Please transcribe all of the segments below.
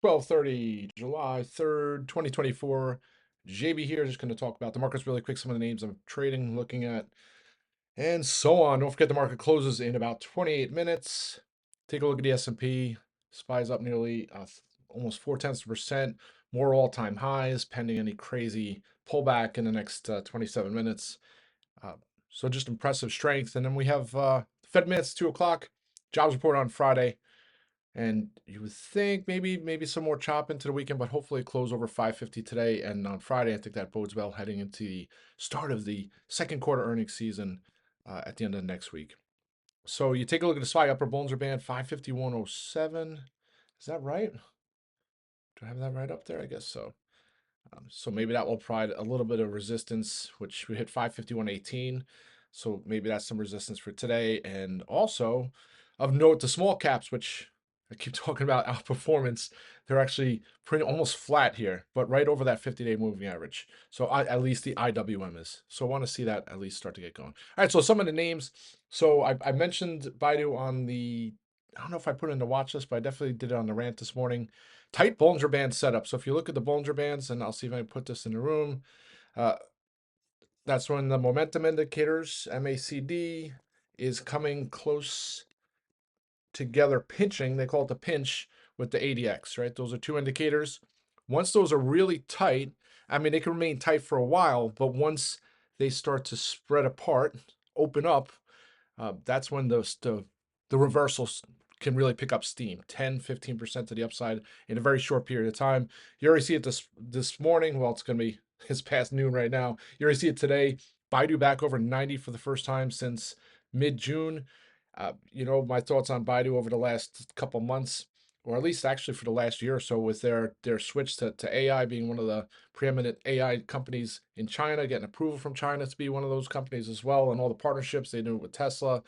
12:30, July 3rd, 2024. JB here, just going to talk about the markets really quick, some of the names I'm trading, looking at, and so on. Don't forget the market closes in about 28 minutes. Take a look at the S&P. SPY's up nearly almost 0.4%, more all-time highs, pending any crazy pullback in the next 27 minutes. Uh, so just impressive strength. And then we have Fed minutes, 2 o'clock, jobs report on Friday. And you would think maybe some more chop into the weekend, but hopefully close over 550 today and on Friday. I think that bodes well heading into the start of the second quarter earnings season at the end of next week. So you take a look at the SPY upper Bollinger Band, 551.07. Is that right? Do I have that right up there? I guess so. So maybe that will provide a little bit of resistance, which we hit 551.18. So maybe that's some resistance for today. And also of note, the small caps, which I keep talking about outperformance, they're actually pretty almost flat here, but right over that 50-day moving average. So at least the IWM is. So I want to see that at least start to get going. All right, so some of the names. So I mentioned Baidu on the, I don't know if I put it in the watch list, but I definitely did it on the rant this morning. Tight Bollinger Band setup. So if you look at the Bollinger Bands, and I'll see if I can put this in the room, uh, that's when the momentum indicators, MACD, is coming close together, pinching. They call it the pinch with the ADX, right? Those are two indicators. Once those are really tight, I mean, they can remain tight for a while, but once they start to spread apart, open up, that's when the reversals can really pick up steam, 10-15% to the upside in a very short period of time. You already see it this morning. Well, it's going to be it's past noon right now. You already see it today. Baidu back over 90 for the first time since mid-June. My thoughts on Baidu over the last couple months, or at least actually for the last year or so, with their switch to AI being one of the preeminent AI companies in China, getting approval from China to be one of those companies as well, and all the partnerships they do with Tesla,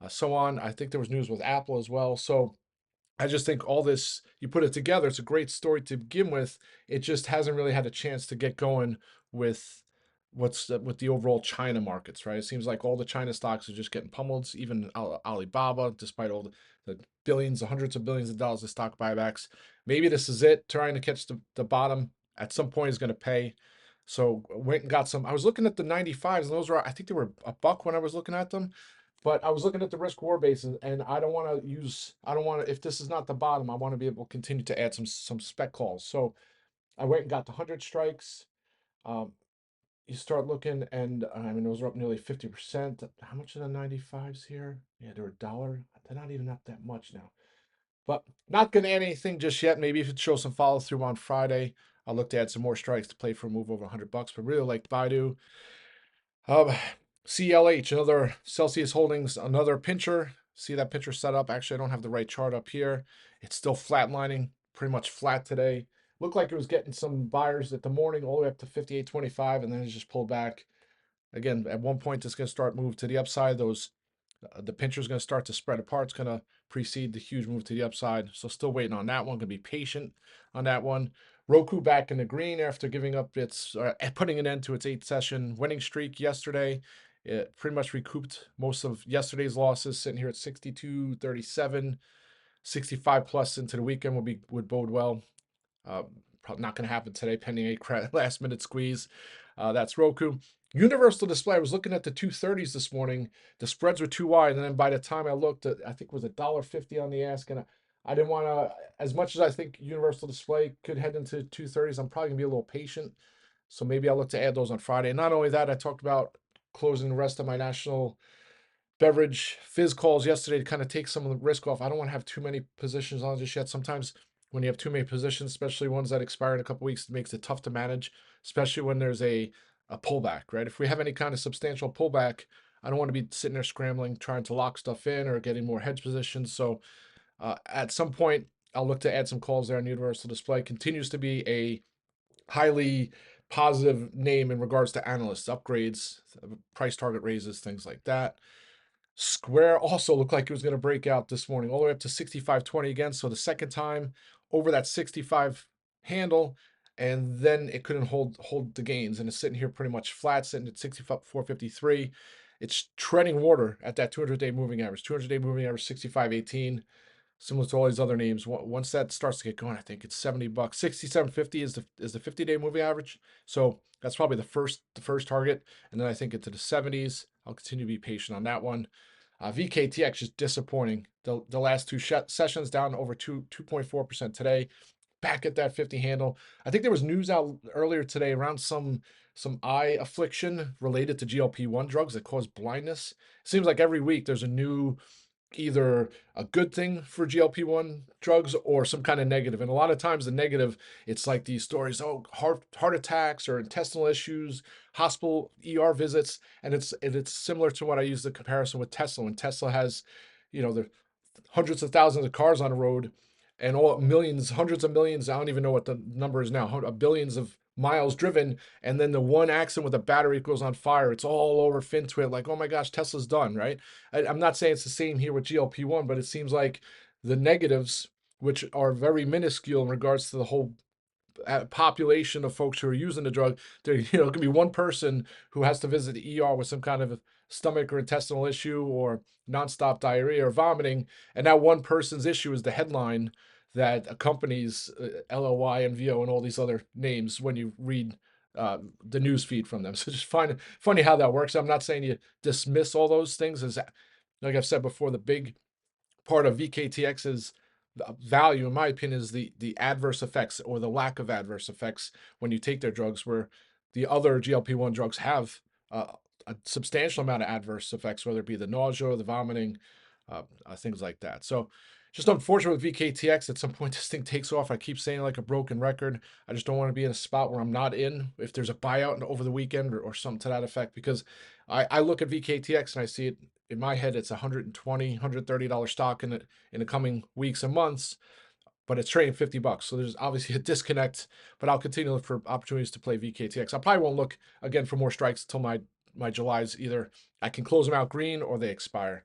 so on. I think there was news with Apple as well. So I just think all this, you put it together, it's a great story to begin with. It just hasn't really had a chance to get going with with the overall China markets, right? It seems like all the China stocks are just getting pummeled, even Alibaba, despite all the billions, the hundreds of billions of dollars of stock buybacks. Maybe this is it, trying to catch the bottom at some point is going to pay. So went and got some. I was looking at the 95s, and those were, I think they were a buck when I was looking at them. But I was looking at the risk war basis, and I don't want to if this is not the bottom, I want to be able to continue to add some spec calls. So I went and got the 100 strikes. Um, you start looking, and I mean, those are up nearly 50%. How much are the 95s here? Yeah, they're a dollar. They're not even up that much now. But not going to add anything just yet. Maybe if it shows some follow through on Friday, I'll look to add some more strikes to play for a move over $100. But really like Baidu. Um, CLH, another Celsius Holdings, another pincher. See that pincher set up? Actually, I don't have the right chart up here. It's still flatlining, pretty much flat today. Looked like it was getting some buyers at the morning all the way up to 58.25, and then it just pulled back. Again, at one point, it's going to start move to the upside. The pincher is going to start to spread apart. It's going to precede the huge move to the upside. So still waiting on that one. Going to be patient on that one. Roku back in the green after giving up its putting an end to its 8-session winning streak yesterday. It pretty much recouped most of yesterday's losses, sitting here at 62.37. 65 plus into the weekend would bode well. Probably not going to happen today, pending a last minute squeeze. That's Roku. Universal Display. I was looking at the 230s this morning. The spreads were too wide, and then by the time I looked, I think it was $1.50 on the ask, and I didn't want to. As much as I think Universal Display could head into 230s, I'm probably gonna be a little patient. So maybe I'll look to add those on Friday. And not only that, I talked about closing the rest of my national beverage fizz calls yesterday to kind of take some of the risk off. I don't want to have too many positions on just yet. Sometimes when you have too many positions, especially ones that expire in a couple weeks, it makes it tough to manage, especially when there's a pullback, right? If we have any kind of substantial pullback, I don't want to be sitting there scrambling, trying to lock stuff in or getting more hedge positions. So at some point, I'll look to add some calls there on Universal Display. Continues to be a highly positive name in regards to analysts, upgrades, price target raises, things like that. Square also looked like it was going to break out this morning, all the way up to 65.20 again. So the second time over that 65 handle, and then it couldn't hold the gains, and it's sitting here pretty much flat, sitting at 64.53. It's treading water at that 200-day moving average. 200-day moving average 65.18. similar to all these other names. Once that starts to get going, I think it's $70. 67.50 is the 50-day moving average. So that's probably the first target, and then I think into the 70s. I'll continue to be patient on that one. VKTX is disappointing. The last two sessions down over 2.4% today. Back at that 50 handle. I think there was news out earlier today around some eye affliction related to GLP-1 drugs that cause blindness. It seems like every week there's a new, either a good thing for GLP-1 drugs or some kind of negative. And a lot of times the negative, it's like these stories, oh, heart attacks or intestinal issues, hospital ER visits, and it's similar to what I use the comparison with Tesla. When Tesla has, the hundreds of thousands of cars on the road and all millions, hundreds of millions, I don't even know what the number is now, billions of miles driven, and then the one accident with a battery goes on fire. It's all over FinTwit, like, oh my gosh, Tesla's done, right? I'm not saying it's the same here with GLP-1, but it seems like the negatives, which are very minuscule in regards to the whole population of folks who are using the drug, there, it could be one person who has to visit the ER with some kind of stomach or intestinal issue or nonstop diarrhea or vomiting, and that one person's issue is the headline that accompanies LOI and VO and all these other names when you read the news feed from them. So just find funny how that works. I'm not saying you dismiss all those things, as like I've said before, the big part of VKTX's value, in my opinion, is the adverse effects or the lack of adverse effects when you take their drugs, where the other GLP-1 drugs have a substantial amount of adverse effects, whether it be the nausea or the vomiting, things like that. So just unfortunate with VKTX. At some point, this thing takes off. I keep saying like a broken record. I just don't want to be in a spot where I'm not in if there's a buyout over the weekend or something to that effect, because I look at VKTX and I see it in my head, it's $120, $130 stock in the coming weeks and months, but it's trading $50. So there's obviously a disconnect, but I'll continue to look for opportunities to play VKTX. I probably won't look again for more strikes until my July's, either I can close them out green or they expire.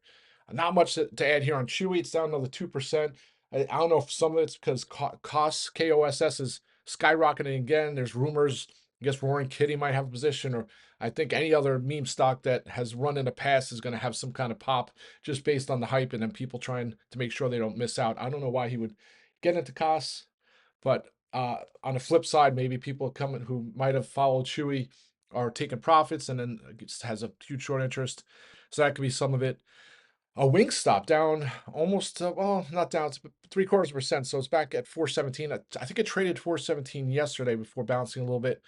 Not much to add here on Chewy. It's down another 2%. I don't know if some of it's because KOSS is skyrocketing again. There's rumors, I guess Roaring Kitty might have a position, or I think any other meme stock that has run in the past is going to have some kind of pop just based on the hype and then people trying to make sure they don't miss out. I don't know why he would get into costs, but on the flip side, maybe people coming who might have followed Chewy are taking profits and then just has a huge short interest. So that could be some of it. A Wingstop down almost, well, not down, it's 0.75%. So it's back at 417. I think it traded 417 yesterday before bouncing a little bit.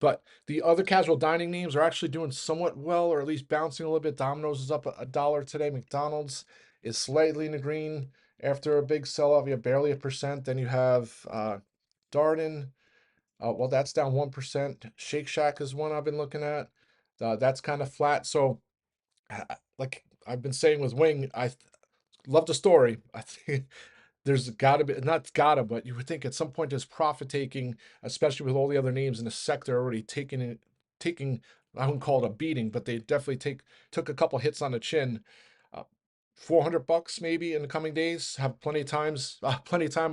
But the other casual dining names are actually doing somewhat well, or at least bouncing a little bit. Domino's is up a dollar today. McDonald's is slightly in the green after a big sell-off. You have barely a percent. Then you have Darden. Well, that's down 1%. Shake Shack is one I've been looking at. That's kind of flat. So, like I've been saying with Wing, I love the story. I think there's gotta be, not gotta, but you would think at some point there's profit taking, especially with all the other names in the sector already taking, I wouldn't call it a beating, but they definitely took a couple hits on the chin. Uh, $400 maybe in the coming days. Have plenty of time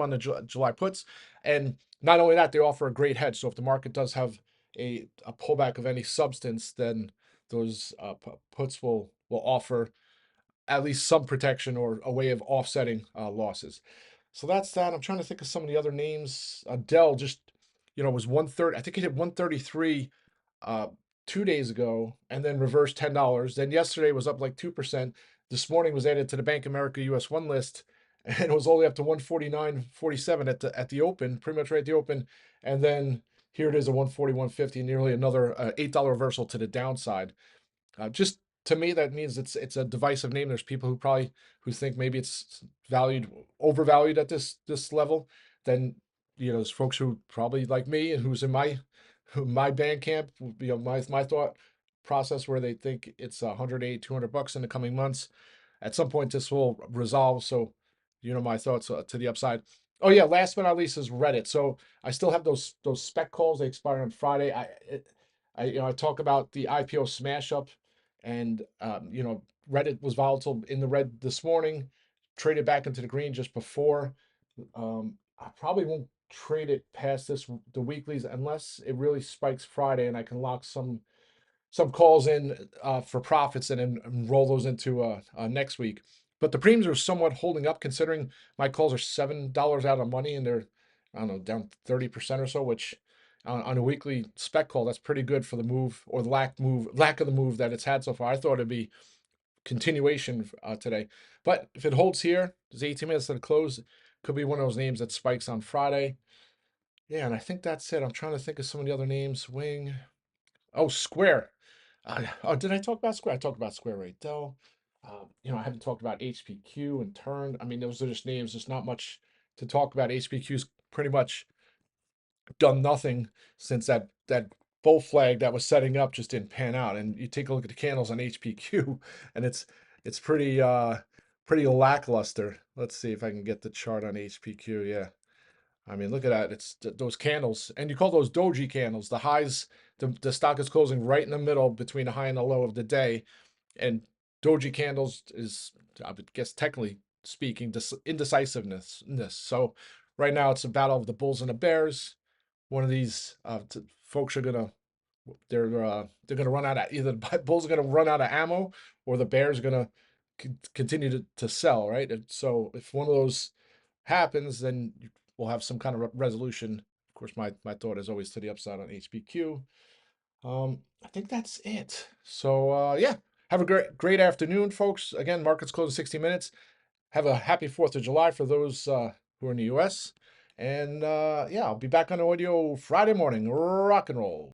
on the July puts, and not only that, they offer a great hedge. So if the market does have a pullback of any substance, then those puts will offer at least some protection or a way of offsetting losses. So that's that. I'm trying to think of some of the other names. Dell just, was 130. I think it hit 133 uh, 2 days ago and then reversed $10. Then yesterday was up like 2%. This morning was added to the Bank of America US 1 list and it was only up to 149.47 at the open, pretty much right at the open. And then here it is at 141.50, nearly another $8 reversal to the downside. Just to me, that means it's a divisive name. There's people who think maybe it's overvalued at this level. Then there's folks who probably like me and who's in my band camp. My thought process where they think it's 180, $200 in the coming months. At some point, this will resolve. So, my thoughts to the upside. Oh yeah, last but not least is Reddit. So I still have those spec calls. They expire on Friday. I talk about the IPO smash up, and Reddit was volatile in the red this morning, traded back into the green just before. I probably won't trade it past the weeklies unless it really spikes Friday and I can lock some calls in for profits and then roll those into next week. but the premiums are somewhat holding up considering my calls are $7 out of money and they're, I don't know, down 30% or so, which on a weekly spec call, that's pretty good for the move or the lack of the move that it's had so far. I thought it'd be continuation today, but if it holds here, there's 18 minutes to the close. Could be one of those names that spikes on Friday. Yeah, and I think that's it. I'm trying to think of some of the other names. Wing. Oh, Square. Oh, did I talk about Square? I talked about Square right though. I haven't talked about HPQ and Turn. I mean, those are just names. There's not much to talk about. HPQ's pretty much done nothing since that bull flag that was setting up just didn't pan out. And you take a look at the candles on HPQ, and it's pretty lackluster. Let's see if I can get the chart on HPQ. Yeah. I mean, look at that. It's those candles, and you call those doji candles. The highs, the stock is closing right in the middle between the high and the low of the day, and doji candles is, I would guess, technically speaking, indecisiveness. So right now it's a battle of the bulls and the bears. One of these folks are gonna they're gonna run out of, either the bulls are gonna run out of ammo or the bears are gonna continue to sell, right? And so if one of those happens, then we'll have some kind of resolution. Of course, my thought is always to the upside on HBQ. I think that's it. So yeah, have a great afternoon, folks. Again, markets close in 60 minutes. Have a happy 4th of July for those who are in the US. And yeah, I'll be back on the audio Friday morning. Rock and roll.